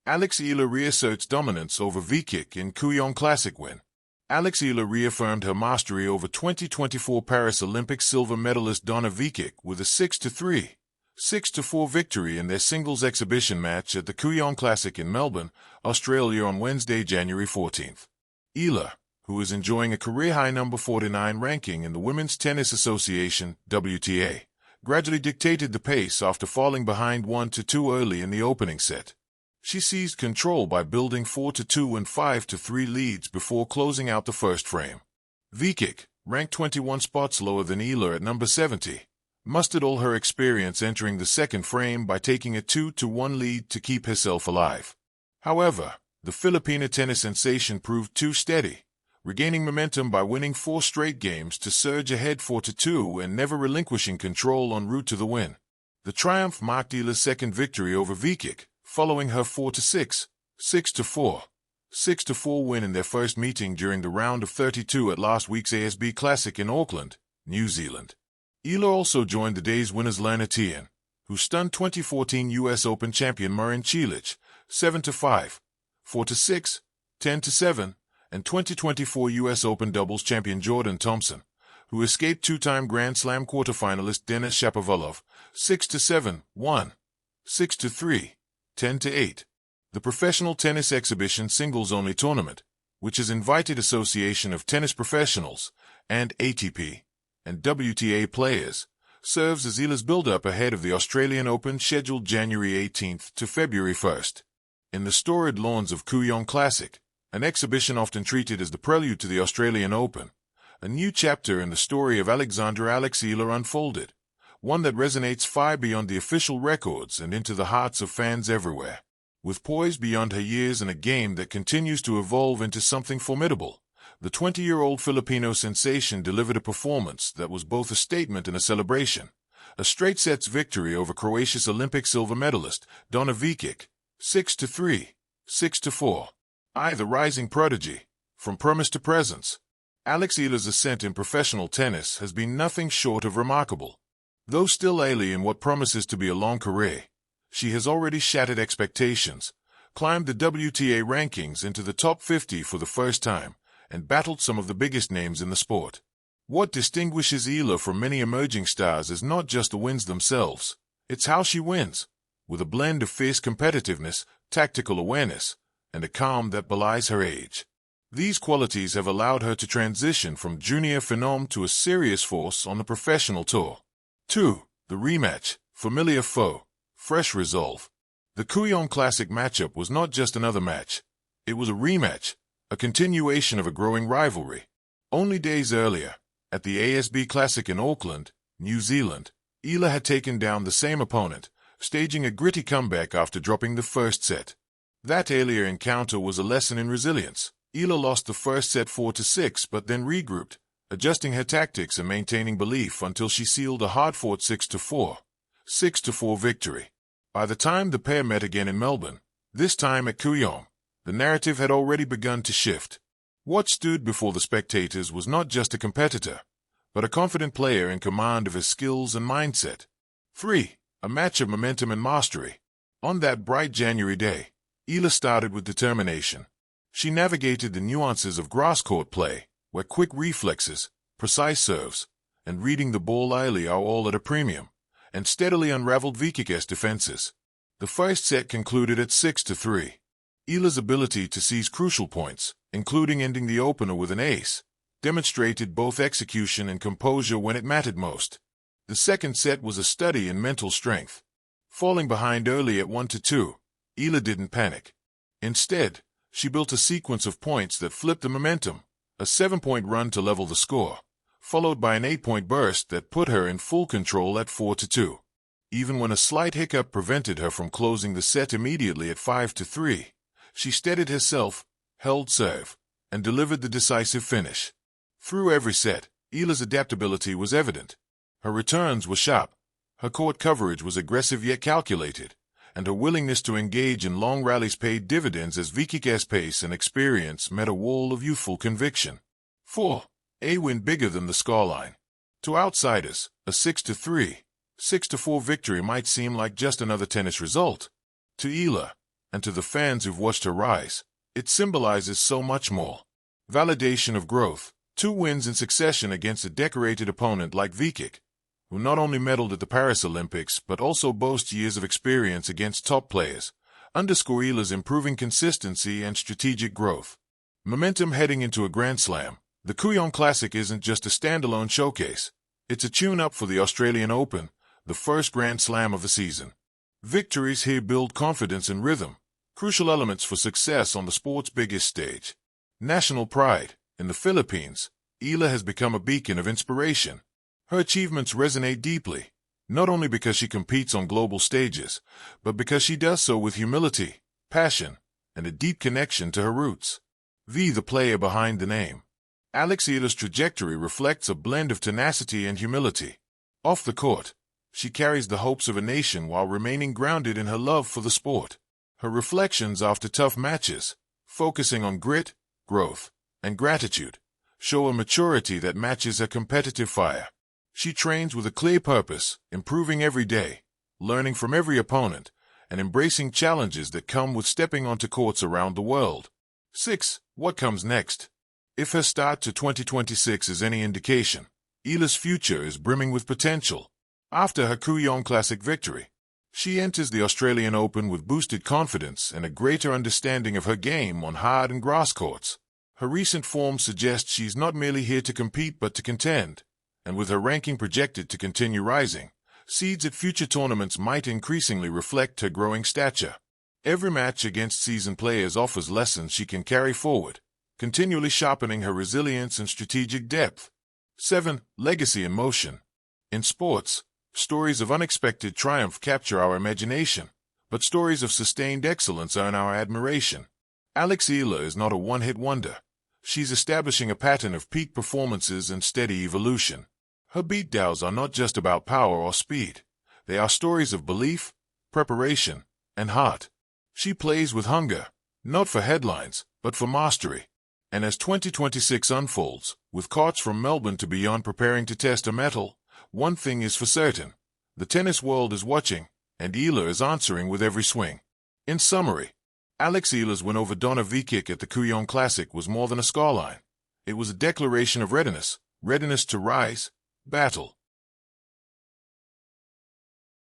Eala reasserts dominance over Vekic in Kooyong Classic win. Eala reaffirmed her mastery over 2024 Paris Olympic silver medalist Vekic with a 6-3, 6-4 victory in their singles exhibition match at the Kooyong Classic in Melbourne, Australia on Wednesday, January 14th. Eala, who is enjoying a career-high number 49 ranking in the Women's Tennis Association (WTA), gradually dictated the pace after falling behind 1-2 early in the opening set. She seized control by building 4-2 and 5-3 leads before closing out the first frame. Vekic, ranked 21 spots lower than Eala at number 70, mustered all her experience entering the second frame by taking a 2-1 lead to keep herself alive. However, the Filipina tennis sensation proved too steady, regaining momentum by winning 4 straight games to surge ahead 4-2 and never relinquishing control en route to the win. The triumph marked Eala's second victory over Vekic, following her 4-6, 6-4, 6-4 win in their first meeting during the round of 32 at last week's ASB Classic in Auckland, New Zealand. Eala also joined the day's winners Lana Tian, who stunned 2014 US Open champion Marin Cilic 7-5, 4-6, 10-7, and 2024 US Open doubles champion Jordan Thompson, who escaped two-time Grand Slam quarterfinalist Denis Shapovalov 6-7, 1, 6-3, 10-8. The Professional Tennis Exhibition singles-only tournament, which has invited Association of Tennis Professionals and ATP and WTA players, serves as Eala's build-up ahead of the Australian Open scheduled January 18th to February 1st. In the storied lawns of Kooyong Classic, an exhibition often treated as the prelude to the Australian Open, a new chapter in the story of Alexandra Eala unfolded, one that resonates far beyond the official records and into the hearts of fans everywhere. With poise beyond her years and a game that continues to evolve into something formidable, the 20-year-old Filipino sensation delivered a performance that was both a statement and a celebration. A straight sets victory over Croatia's Olympic silver medalist, Vekic, 6-3, 6-4. The rising prodigy, from promise to presence. Eala's ascent in professional tennis has been nothing short of remarkable. Though still early in what promises to be a long career, she has already shattered expectations, climbed the WTA rankings into the top 50 for the first time, and battled some of the biggest names in the sport. What distinguishes Eala from many emerging stars is not just the wins themselves, it's how she wins, with a blend of fierce competitiveness, tactical awareness, and a calm that belies her age. These qualities have allowed her to transition from junior phenom to a serious force on the professional tour. 2. The rematch, familiar foe, fresh resolve. The Kooyong Classic matchup was not just another match. It was a rematch, a continuation of a growing rivalry. Only days earlier, at the ASB Classic in Auckland, New Zealand, Eala had taken down the same opponent, staging a gritty comeback after dropping the first set. That earlier encounter was a lesson in resilience. Eala lost the first set 4-6 but then regrouped, adjusting her tactics and maintaining belief until she sealed a hard-fought 6-4, 6-4 victory. By the time the pair met again in Melbourne, this time at Kooyong, the narrative had already begun to shift. What stood before the spectators was not just a competitor, but a confident player in command of his skills and mindset. 3. A match of momentum and mastery. On that bright January day, Eala started with determination. She navigated the nuances of grass-court play, where quick reflexes, precise serves, and reading the ball early are all at a premium, and steadily unraveled Vekic's defenses. The first set concluded at 6-3. Eala's ability to seize crucial points, including ending the opener with an ace, demonstrated both execution and composure when it mattered most. The second set was a study in mental strength. Falling behind early at 1-2, Eala didn't panic. Instead, she built a sequence of points that flipped the momentum, a 7-point run to level the score, followed by an 8-point burst that put her in full control at 4-2. Even when a slight hiccup prevented her from closing the set immediately at 5-3, she steadied herself, held serve, and delivered the decisive finish. Through every set, Eala's adaptability was evident. Her returns were sharp, her court coverage was aggressive yet calculated, and her willingness to engage in long rallies paid dividends as Vekic's pace and experience met a wall of youthful conviction. 4. A win bigger than the scoreline. To outsiders, a 6-3, 6-4 victory might seem like just another tennis result. To Eala, And to the fans who've watched her rise, it symbolizes so much more. Validation of growth. 2 wins in succession against a decorated opponent like Vekic, who not only medaled at the Paris Olympics but also boasts years of experience against top players, underscore Eala's improving consistency and strategic growth. Momentum heading into a Grand Slam. The Kooyong Classic isn't just a standalone showcase. It's a tune-up for the Australian Open, the first Grand Slam of the season. Victories here build confidence and rhythm, crucial elements for success on the sport's biggest stage. National pride. In the Philippines, Eala has become a beacon of inspiration. Her achievements resonate deeply, not only because she competes on global stages, but because she does so with humility, passion, and a deep connection to her roots. The player behind the name. Alex Eala's trajectory reflects a blend of tenacity and humility. Off the court, she carries the hopes of a nation while remaining grounded in her love for the sport. Her reflections after tough matches, focusing on grit, growth, and gratitude, show a maturity that matches her competitive fire. She trains with a clear purpose, improving every day, learning from every opponent, and embracing challenges that come with stepping onto courts around the world. 6. What comes next? If her start to 2026 is any indication, Eala's future is brimming with potential. After her Kooyong Classic victory, she enters the Australian Open with boosted confidence and a greater understanding of her game on hard and grass courts. Her recent form suggests she's not merely here to compete but to contend, and with her ranking projected to continue rising, seeds at future tournaments might increasingly reflect her growing stature. Every match against seasoned players offers lessons she can carry forward, continually sharpening her resilience and strategic depth. 7. Legacy in motion. In sports, stories of unexpected triumph capture our imagination, but stories of sustained excellence earn our admiration. Alex Eala is not a one-hit wonder. She's establishing a pattern of peak performances and steady evolution. Her beatdowns are not just about power or speed. They are stories of belief, preparation, and heart. She plays with hunger, not for headlines, but for mastery. And as 2026 unfolds, with courts from Melbourne to beyond preparing to test her mettle, one thing is for certain. The tennis world is watching, and Eala is answering with every swing. In summary, Alex Eala's win over Donna Vekic at the Kooyong Classic was more than a scoreline. It was a declaration of readiness to rise, battle,